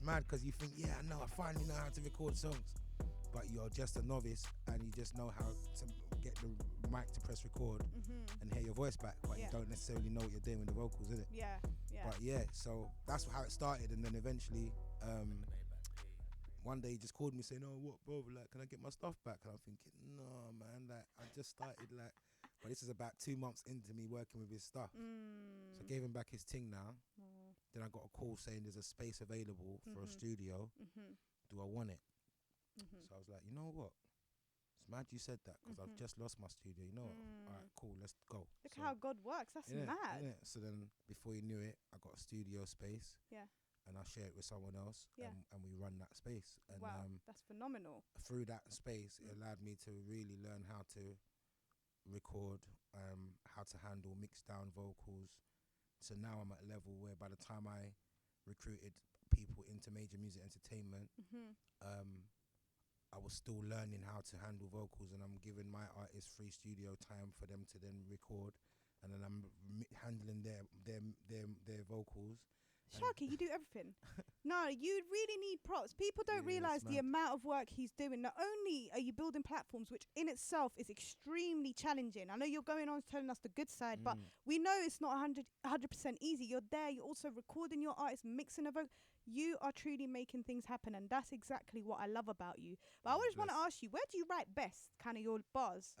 mad because you think, yeah, I know, I finally know how to record songs, but you're just a novice and you just know how to get the mic to press record and hear your voice back, but you don't necessarily know what you're doing with the vocals, innit? Yeah. But yeah, so that's how it started, and then eventually, one day he just called me saying, "Oh, what, bro? Like, can I get my stuff back?" And I'm thinking, "No, man. Like, I just started but this is about 2 months into me working with his stuff." So I gave him back his ting now. Then I got a call saying there's a space available for a studio. Do I want it? So I was like, you know what? It's mad you said that because I've just lost my studio. You know what? All right, cool. Let's go. Look how God works. That's mad. Innit? So then, before you knew it, I got a studio space. Yeah. And I share it with someone else, and we run that space. And wow, that's phenomenal. Through that space, it allowed me to really learn how to record, how to handle mixed down vocals. So now I'm at a level where by the time I recruited people into major music entertainment, I was still learning how to handle vocals, and I'm giving my artists free studio time for them to then record, and then I'm handling their vocals. Sharky, you do everything. No, you really need props. People don't realise the amount of work he's doing. Not only are you building platforms, which in itself is extremely challenging. I know you're going on telling us the good side, but we know it's not 100% easy. You're there. You're also recording your artists, mixing a vocal. You are truly making things happen, and that's exactly what I love about you. But I just want to ask you, where do you write best, kind of your bars?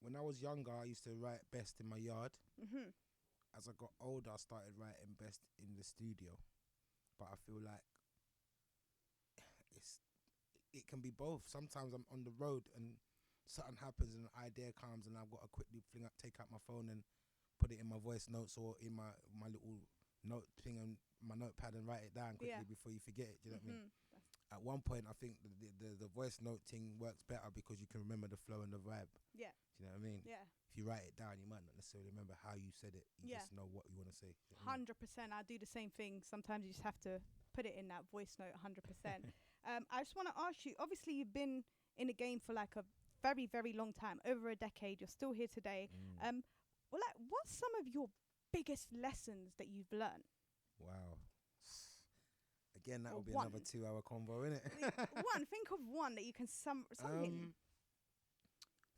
When I was younger, I used to write best in my yard. As I got older, I started writing best in the studio. But I feel like it can be both. Sometimes I'm on the road and something happens and an idea comes and I've got to quickly take out my phone and put it in my voice notes or in my little note thing on my notepad and write it down quickly before you forget it. Do you know what I mean? At one point, I think the voice note thing works better because you can remember the flow and the vibe. Yeah. Do you know what I mean? Yeah. If you write it down, you might not necessarily remember how you said it. You just know what you want to say. 100%. I do the same thing. Sometimes you just have to put it in that voice note 100%. I just want to ask you, obviously you've been in the game for like a very, very long time, over a decade. You're still here today. What's some of your biggest lessons that you've learned? Wow. Again, that would be another 2-hour convo, innit? Think of one that you can I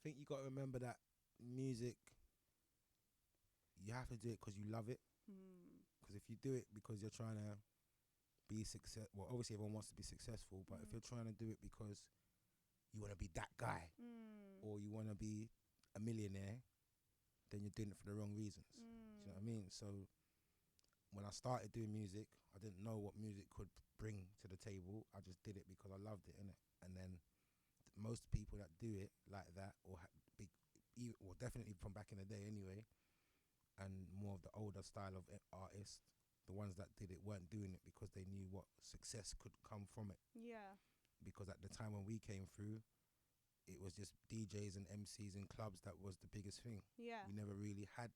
think you got to remember that music, you have to do it because you love it. Because if you do it because you're trying to be successful, well, obviously everyone wants to be successful, but if you're trying to do it because you want to be that guy or you want to be a millionaire, then you're doing it for the wrong reasons. Do you know what I mean? So when I started doing music, I didn't know what music could bring to the table. I just did it because I loved it, innit? And then most people that do it like that, or definitely from back in the day anyway, and more of the older style of artists, the ones that did it weren't doing it because they knew what success could come from it. Yeah. Because at the time when we came through, it was just DJs and MCs in clubs that was the biggest thing. Yeah. We never really had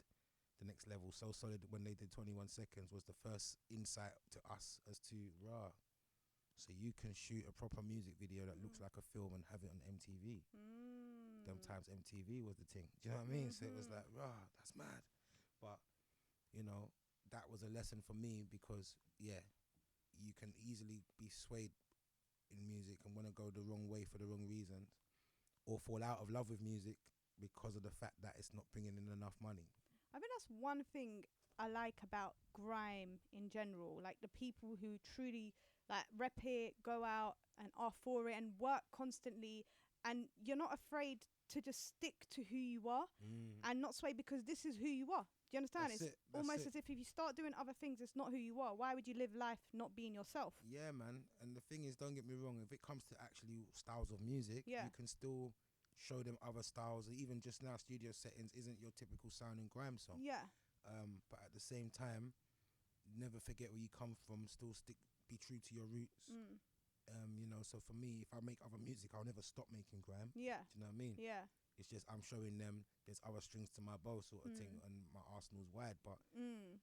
the next level. So Solid, when they did 21 Seconds, was the first insight to us as to, so you can shoot a proper music video that looks like a film and have it on MTV. Them times MTV was the thing. Do you know what I mean? So it was like, that's mad. But, that was a lesson for me because, you can easily be swayed in music and want to go the wrong way for the wrong reasons, or fall out of love with music because of the fact that it's not bringing in enough money. I think that's one thing I like about grime in general. Like the people who truly rep it, go out and are for it and work constantly, and you're not afraid to just stick to who you are and not sway because this is who you are. Do you understand? It's almost as if you start doing other things, it's not who you are. Why would you live life not being yourself? Yeah, man. And the thing is, don't get me wrong, if it comes to actually styles of music, you can still show them other styles. Even just now, studio settings isn't your typical sounding grime song. Yeah. But at the same time, never forget where you come from. Still be true to your roots. So for me, if I make other music, I'll never stop making grime. Yeah. Do you know what I mean? Yeah. It's just I'm showing them there's other strings to my bow sort of thing, and my arsenal's wide, but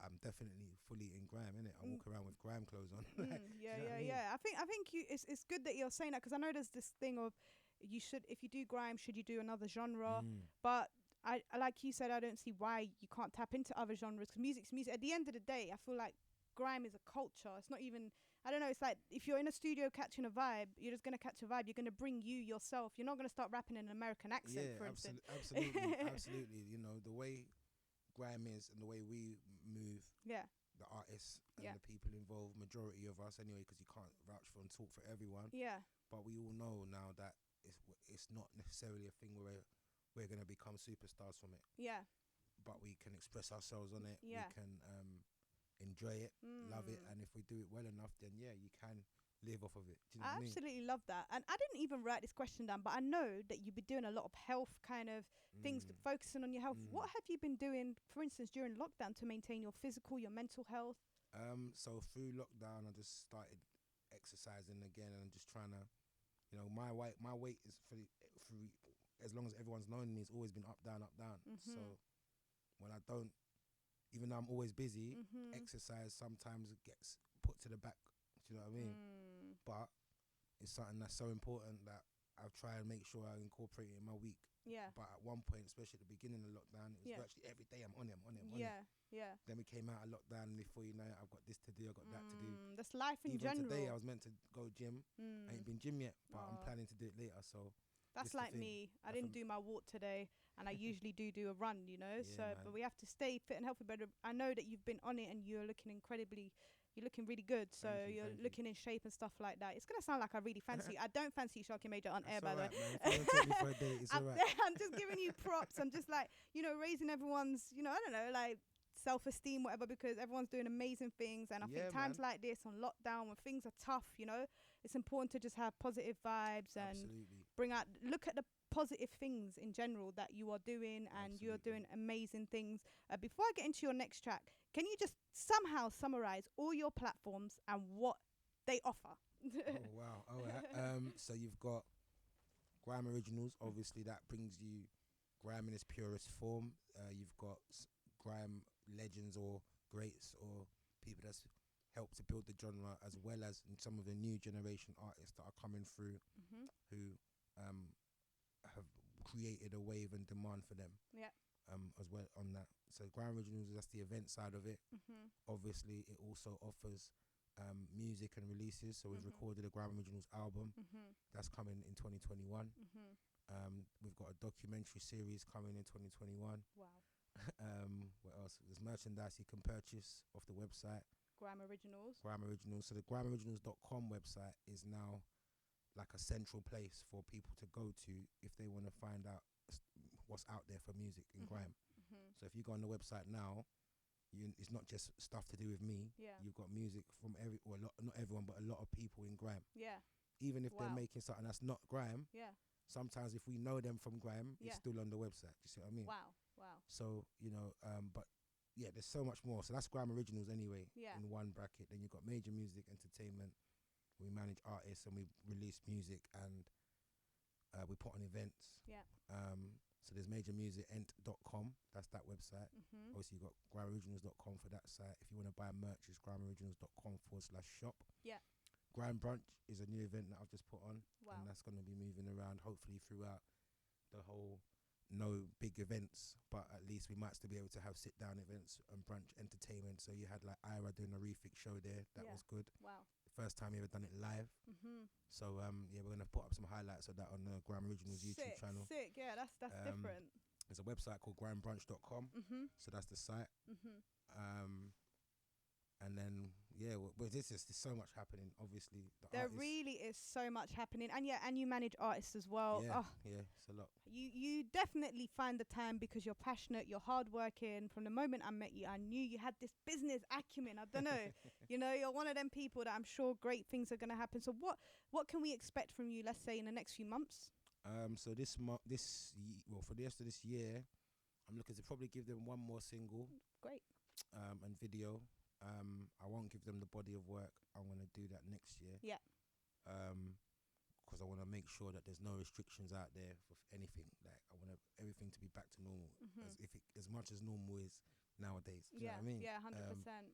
I'm definitely fully in grime, innit? I walk around with grime clothes on. I think it's good that you're saying that, because I know there's this thing of if you do grime, should you do another genre? But I like you said, I don't see why you can't tap into other genres, because music's music. At the end of the day, I feel like grime is a culture. It's not even, I don't know, it's like if you're in a studio catching a vibe, you're just going to catch a vibe. You're going to bring you yourself. You're not going to start rapping in an American accent, for instance. Absolutely, absolutely. You know, the way grime is and the way we move, Yeah. the artists and the people involved, majority of us anyway, because you can't vouch for and talk for everyone. Yeah. But we all know now that it's not necessarily a thing where we're going to become superstars from it. Yeah. But we can express ourselves on it. Yeah. We can enjoy it, love it, and if we do it well enough, then you can live off of it. Do you know what I mean? Absolutely love that. And I didn't even write this question down, but I know that you've been doing a lot of health kind of things, focusing on your health. What have you been doing, for instance, during lockdown to maintain your physical, your mental health? So through lockdown, I just started exercising again and just trying to, you know, my weight is for as long as everyone's known me, it's always been up, down, up, down. So when I don't, even though I'm always busy, exercise sometimes gets put to the back. Do you know what I mean? But it's something that's so important that I'll try and make sure I incorporate it in my week. Yeah. But at one point, especially at the beginning of lockdown, it was virtually every day I'm on it. Yeah. Then we came out of lockdown, and before you know it, I've got this to do, I've got that to do. That's life in Even general. today, I was meant to go gym. I ain't been gym yet, but I'm planning to do it later. So that's like me. I didn't do my walk today, and I usually do a run, you know. But we have to stay fit and healthy. But I know that you've been on it, and you're looking really good. So you're looking in shape and stuff like that. It's gonna sound like I really fancy you. I don't fancy you, Sharky Major, on air, by the way. Take me for a date, it's alright. I'm just giving you props. I'm just like, you know, raising everyone's, you know, I don't know, like self-esteem, whatever, because everyone's doing amazing things. And I think times like this on lockdown, when things are tough, you know, it's important to just have positive vibes and look at the positive things in general that you are doing, and you're doing amazing things. Before I get into your next track, can you just somehow summarize all your platforms and what they offer? Oh wow, all right. So you've got Grime Originals, obviously that brings you grime in its purest form. You've got grime legends or greats or people that's helped to build the genre, as well as some of the new generation artists that are coming through who have created a wave and demand for them. As well on that. So Grime Originals, that's the event side of it. Obviously it also offers music and releases. So we've recorded a Grime Originals album that's coming in 2021. We've got a documentary series coming in 2021. Wow. What else? There's merchandise you can purchase off the website. Grime Originals. So the grimeoriginals.com website is now like a central place for people to go to if they want to find out what's out there for music in grime. So if you go on the website now, it's not just stuff to do with me. You've got music from not everyone, but a lot of people in grime. Even if they're making something that's not grime, sometimes if we know them from grime, it's still on the website. Do you see what I mean? Wow. So, you know, but yeah, there's so much more. So that's Grime Originals anyway, in one bracket. Then you've got Major Music Entertainment. We manage artists and we release music, and we put on events. So there's majormusicent.com. That's that website. Obviously you've got grimeoriginals.com for that site. If you want to buy merch, it's grimeoriginals.com/shop. Grime Brunch is a new event that I've just put on. And that's going to be moving around hopefully throughout the whole, no big events, but at least we might still be able to have sit down events and brunch entertainment. So you had like Ira doing a refix show there. That was good. Wow. First time you ever done it live. So we're gonna put up some highlights of that on the Grime Originals YouTube channel. Sick, yeah, that's different. There's a website called grimebrunch.com. So that's the site. And then there's so much happening. Obviously, there really is so much happening, and you manage artists as well. It's a lot. You definitely find the time because you're passionate, you're hardworking. From the moment I met you, I knew you had this business acumen. I don't know, you know, you're one of them people that I'm sure great things are gonna happen. So what can we expect from you? Let's say in the next few months. So for the rest of this year, I'm looking to probably give them one more single. Great. And video. I won't give them the body of work. I'm going to do that next year. Because I want to make sure that there's no restrictions out there for anything. Like I want everything to be back to normal, as much as normal is nowadays. Do you know what I mean? 100%.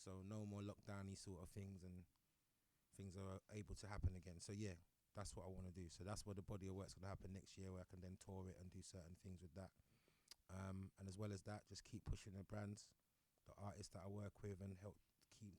So no more lockdowny sort of things, and things are able to happen again. So yeah, that's what I want to do. So that's where the body of work's going to happen next year, where I can then tour it and do certain things with that. And as well as that, just keep pushing the brands, the artists that I work with, and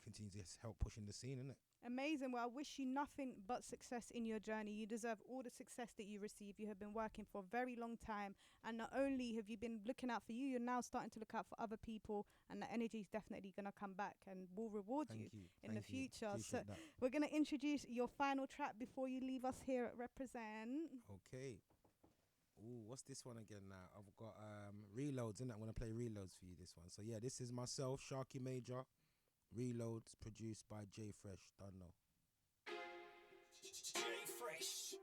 continue to help pushing the scene, innit? Amazing. Well, I wish you nothing but success in your journey. You deserve all the success that you receive. You have been working for a very long time. And not only have you been looking out for you, you're now starting to look out for other people. And the energy is definitely going to come back and will reward you in the future. So we're going to introduce your final track before you leave us here at Reprezent. Okay. Ooh, what's this one again now? I've got Reloads, innit? I'm going to play Reloads for you, this one. So, yeah, this is myself, Sharky Major. Reloads, produced by J Fresh. Don't know. J Fresh.